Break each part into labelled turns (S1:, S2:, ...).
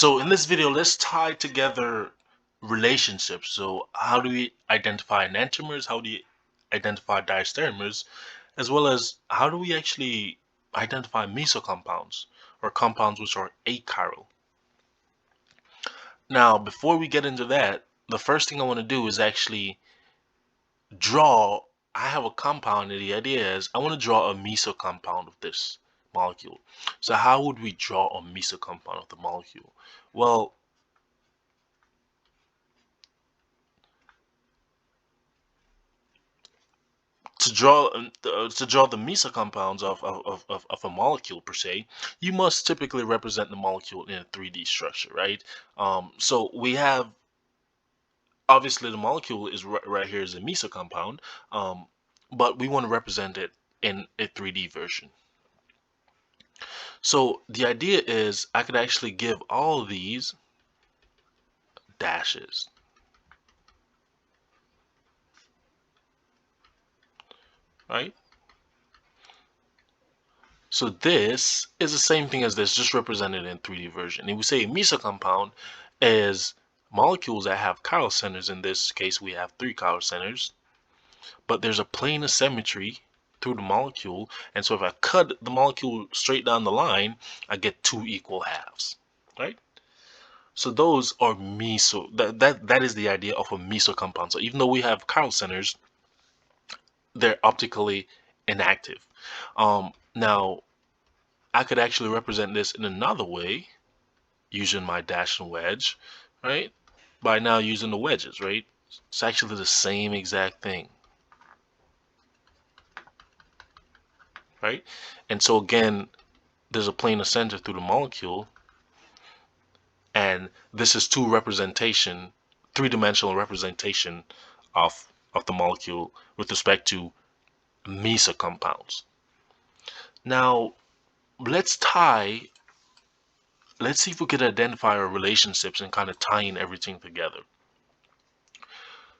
S1: So in this video, let's tie together relationships. So how do we identify enantiomers? How do you identify diastereomers? As well as how do we actually identify meso compounds or compounds which are achiral? Now, before we get into that, the first thing I want to do is actually draw. I have a compound, and the idea is I want to draw a meso compound of this molecule. So how would we draw a meso compound of the molecule? Well, to draw the meso compounds of a molecule per se, you must typically represent the molecule in a 3D structure, right? So we have, obviously the molecule is right here is a meso compound, but we want to represent it in a 3D version. So the idea is I could actually give all of these dashes, right? So this is the same thing as this, just represented in 3D version. And we say a meso compound is molecules that have chiral centers. In this case, we have 3 chiral centers, but there's a plane of symmetry through the molecule. And so if I cut the molecule straight down the line, I get 2 equal halves, right? So those are meso. That is the idea of a meso compound. So even though we have chiral centers, they're optically inactive. Now, I could actually represent this in another way using my dash and wedge, right? By now using the wedges, right? It's actually the same exact thing, right? And so again, there's a plane of center through the molecule, and this is three-dimensional representation of the molecule with respect to meso compounds. Now, let's see if we could identify our relationships and kind of tying everything together.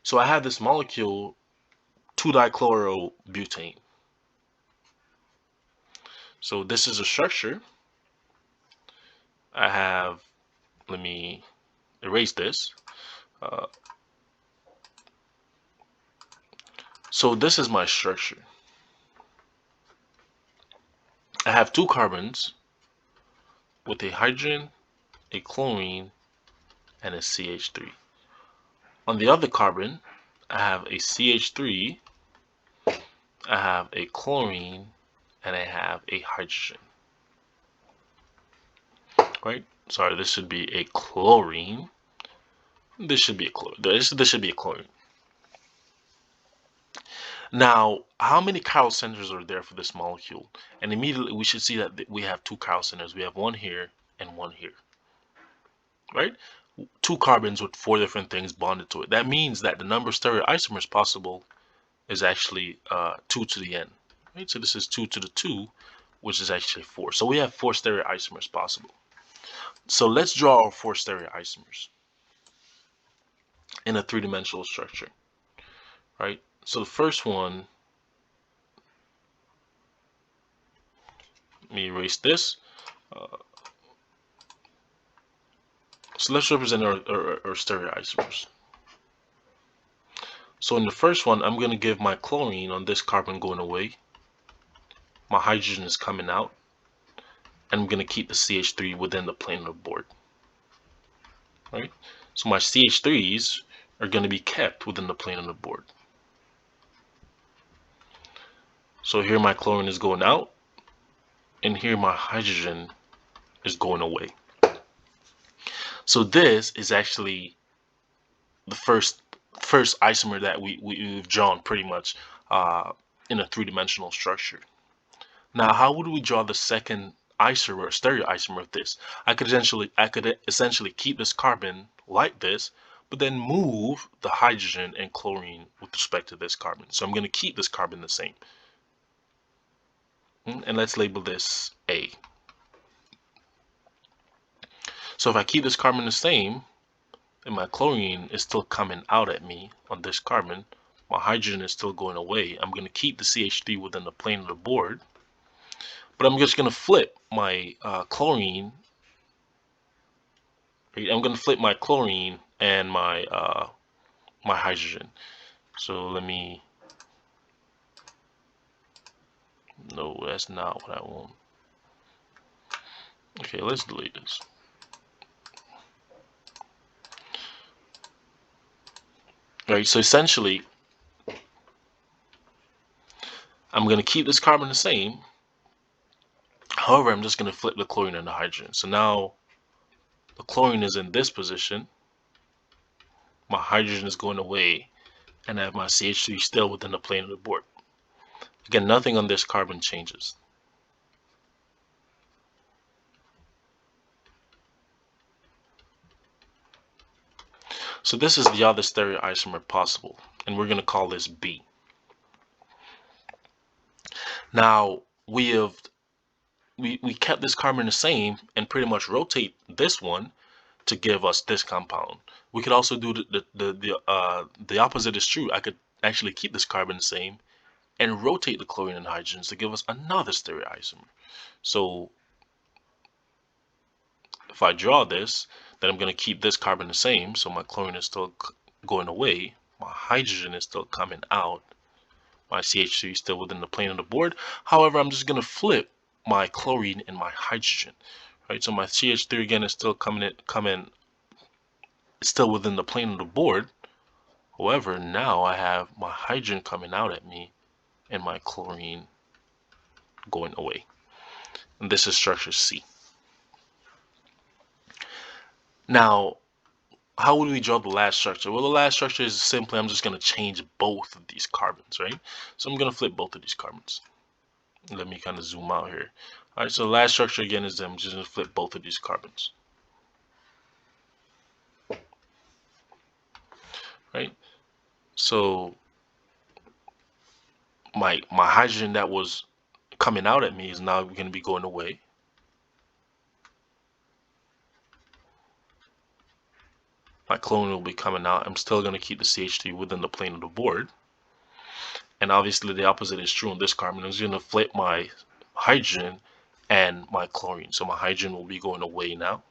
S1: So I have this molecule, 2-dichlorobutane. So this is a structure. I have, let me erase this. So this is my structure. I have 2 carbons with a hydrogen, a chlorine, and a CH3. On the other carbon, I have a CH3, I have a chlorine, and I have a hydrogen. Right? Sorry, this should be a chlorine. This should be a chlorine. This should be a chlorine. Now, how many chiral centers are there for this molecule? And immediately we should see that we have 2 chiral centers. We have one here and one here. Right? 2 carbons with 4 different things bonded to it. That means that the number of stereoisomers possible is actually 2 to the n. Right? So this is 2 to the 2, which is actually 4. So we have 4 stereoisomers possible. So let's draw our 4 stereoisomers in a 3-dimensional structure. Right? So the first one, let me erase this. So let's represent our stereoisomers. So in the first one, I'm going to give my chlorine on this carbon going away. My hydrogen is coming out. And I'm going to keep the CH3 within the plane of the board. Right? So my CH3s are going to be kept within the plane of the board. So here my chlorine is going out, and here my hydrogen is going away. So this is actually the first isomer that we've drawn pretty much in a 3-dimensional structure. Now, how would we draw the second isomer or stereoisomer of this? I could essentially keep this carbon like this, but then move the hydrogen and chlorine with respect to this carbon. So I'm going to keep this carbon the same. And let's label this A. So if I keep this carbon the same, and my chlorine is still coming out at me on this carbon, my hydrogen is still going away, I'm going to keep the CH3 within the plane of the board, but I'm just going to flip my chlorine Right? I'm going to flip my chlorine and my my hydrogen. So let me, no, that's not what I want. Okay, let's delete this. Right, so essentially, I'm going to keep this carbon the same. However, I'm just going to flip the chlorine and the hydrogen. So now the chlorine is in this position. My hydrogen is going away, and I have my CH3 still within the plane of the board. Again, nothing on this carbon changes. So this is the other stereoisomer possible, and we're going to call this B. Now we kept this carbon the same and pretty much rotate this one to give us this compound. We could also do the opposite is true. I could actually keep this carbon the same and rotate the chlorine and hydrogens to give us another stereoisomer. So if I draw this, then I'm going to keep this carbon the same. So my chlorine is still going away. My hydrogen is still coming out. My CH3 is still within the plane of the board. However, I'm just going to flip my chlorine and my hydrogen. Right, so my CH3 again is still coming still within the plane of the board. However, now I have my hydrogen coming out at me and my chlorine going away. And this is structure C. Now, how would we draw the last structure? Well, the last structure is simply, I'm just going to change both of these carbons, right? So I'm going to flip both of these carbons. Let me kind of zoom out here. All right, so the last structure again is I'm just going to flip both of these carbons. Right? So my hydrogen that was coming out at me is now going to be going away. My chlorine will be coming out. I'm still going to keep the CH3 within the plane of the board. And obviously the opposite is true on this carbon. I'm just going to flip my hydrogen and my chlorine. So my hydrogen will be going away now.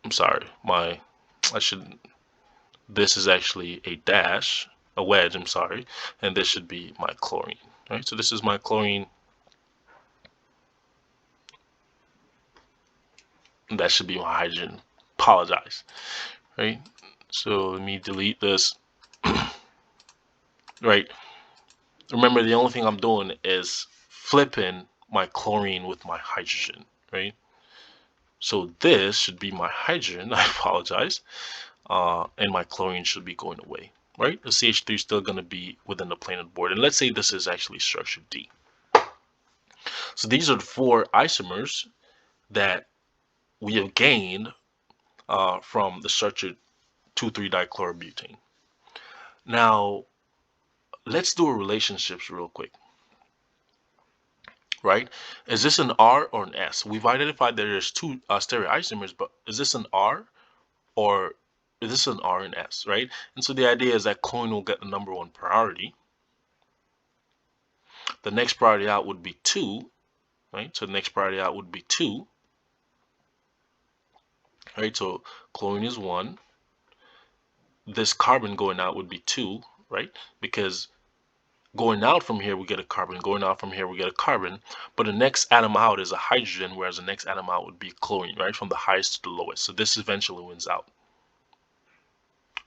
S1: I'm sorry, this is actually a dash, a wedge, I'm sorry, and this should be my chlorine, right? So this is my chlorine. And that should be my hydrogen. Apologize, right? So let me delete this, right? Remember, the only thing I'm doing is flipping my chlorine with my hydrogen, right? So this should be my hydrogen, I apologize, and my chlorine should be going away, right? The CH3 is still going to be within the plane of the board. And let's say this is actually structure D. So these are the 4 isomers that we have gained from the structure 2,3-dichlorobutane. Now, let's do a relationships real quick. Right? Is this an R or an S? We've identified that there's 2 stereoisomers, but is this an R or is this an R and S, right? And so the idea is that chlorine will get the number 1 priority. The next priority out would be 2, right? So the next priority out would be 2, right? So chlorine is 1. This carbon going out would be 2, right? Because going out from here, we get a carbon. Going out from here, we get a carbon. But the next atom out is a hydrogen, whereas the next atom out would be chlorine, right? From the highest to the lowest. So this eventually wins out.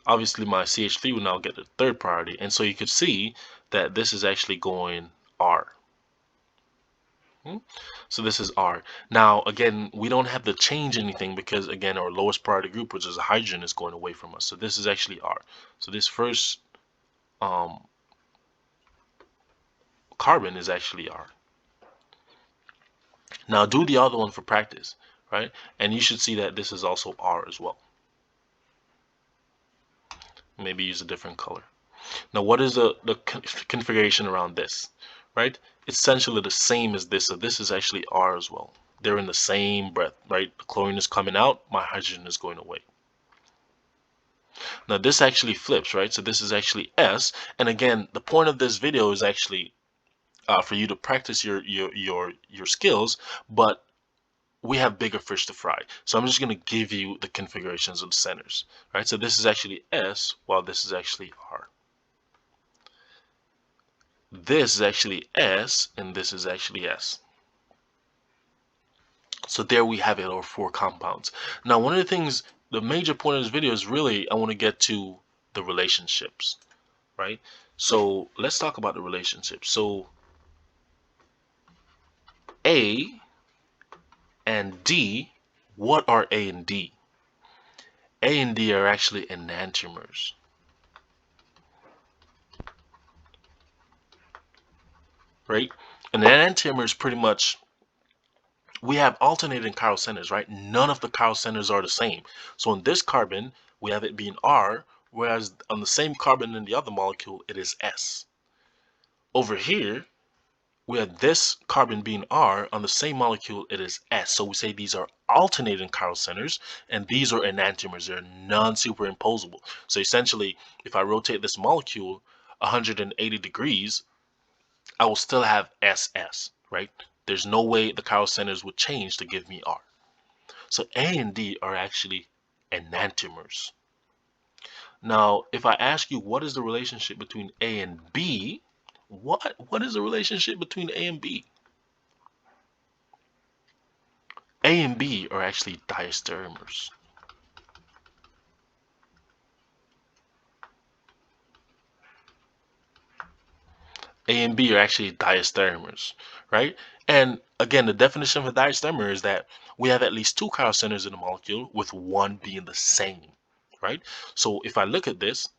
S1: Obviously, my CH3 will now get the 3rd priority. And so you could see that this is actually going R. So this is R. Now, again, we don't have to change anything because, again, our lowest priority group, which is a hydrogen, is going away from us. So this is actually R. So this first carbon is actually R. Now do the other one for practice, right? And you should see that this is also R as well. Maybe use a different color. Now what is the configuration around this, right? It's essentially the same as this. So this is actually R as well. They're in the same breath, right? The chlorine is coming out, my hydrogen is going away. Now this actually flips, right? So this is actually S. And again, the point of this video is actually for you to practice your skills, but we have bigger fish to fry. So I'm just going to give you the configurations of the centers, right? So this is actually S, while this is actually R. This is actually S, and this is actually S. So there we have it, our 4 compounds. Now, one of the things, the major point of this video is really, I want to get to the relationships, right? So let's talk about the relationships. So A and D, what are A and D? A and D are actually enantiomers, right? An enantiomer is pretty much, we have alternating chiral centers, right? None of the chiral centers are the same. So in this carbon, we have it being R, whereas on the same carbon in the other molecule, it is S. Over here, we have this carbon being R, on the same molecule, it is S. So we say these are alternating chiral centers, and these are enantiomers. They're non-superimposable. So essentially, if I rotate this molecule 180 degrees, I will still have SS, right? There's no way the chiral centers would change to give me R. So A and D are actually enantiomers. Now, if I ask you what is the relationship between A and B, what is the relationship between A and B? A and B are actually diastereomers. A and B are actually diastereomers, right? And again, the definition of a diastereomer is that we have at least 2 chiral centers in a molecule with one being the same, right? So if I look at this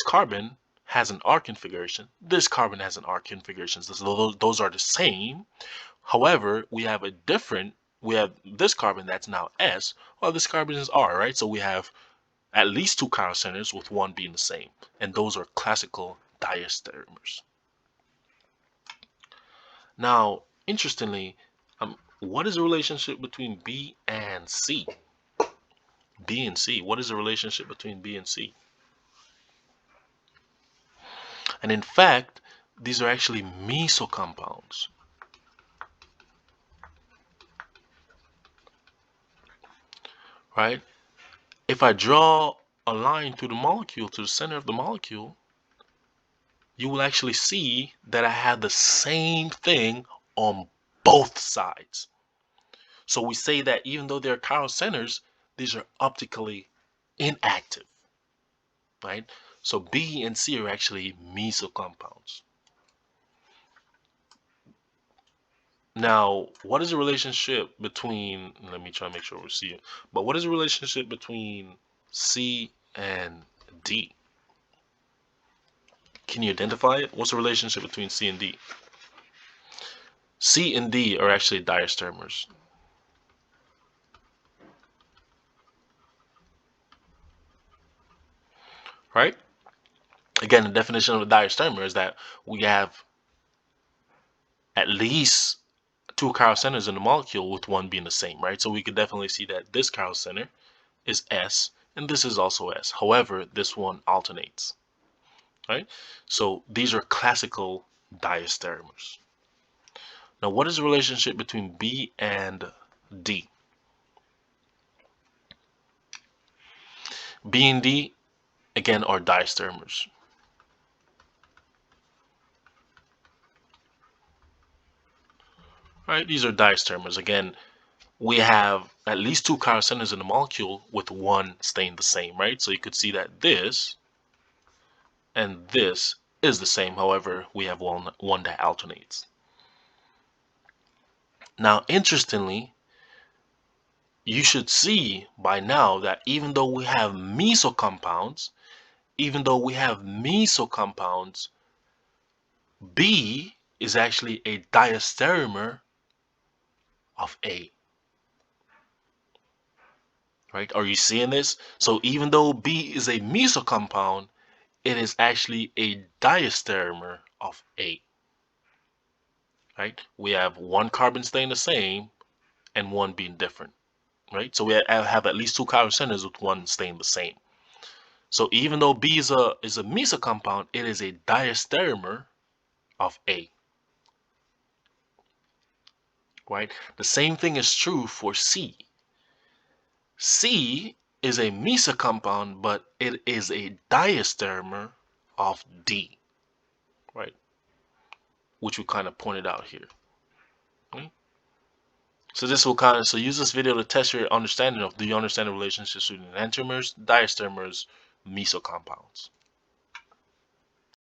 S1: carbon has an R configuration, this carbon has an R configuration. So those are the same. However, we have this carbon that's now S, while this carbon is R, right? So we have at least 2 chiral centers with one being the same, and those are classical diastereomers. Now, interestingly, what is the relationship between B and C? B and C, what is the relationship between B and C? And in fact, these are actually meso compounds. Right? If I draw a line through the molecule to the center of the molecule, you will actually see that I have the same thing on both sides. So we say that even though they're chiral centers, these are optically inactive, right? So B and C are actually meso compounds. Now, what is the relationship between, let me try to make sure we see it, but what is the relationship between C and D? Can you identify it? What's the relationship between C and D? C and D are actually diastereomers. Right? Again, the definition of a diastereomer is that we have at least 2 chiral centers in the molecule with one being the same, right? So we could definitely see that this chiral center is S and this is also S. However, this one alternates, right? So these are classical diastereomers. Now, what is the relationship between B and D? B and D, again, are diastereomers. Right? These are diastereomers. Again, we have at least 2 chiral centers in the molecule with one staying the same, right? So you could see that this and this is the same. However, we have one that alternates. Now, interestingly, you should see by now that even though we have meso compounds, B is actually a diastereomer of A. Right? Are you seeing this? So even though B is a meso compound, it is actually a diastereomer of A. Right? We have one carbon staying the same and one being different. Right? So we have at least 2 chiral centers with one staying the same. So even though B is a meso compound, it is a diastereomer of A. right? The same thing is true for C. C is a Meso compound, but it is a diastereomer of D, right? Which we kind of pointed out here. Okay? So this will so use this video to test your understanding of, do you understand the relationships between enantiomers, diastereomers, Meso compounds?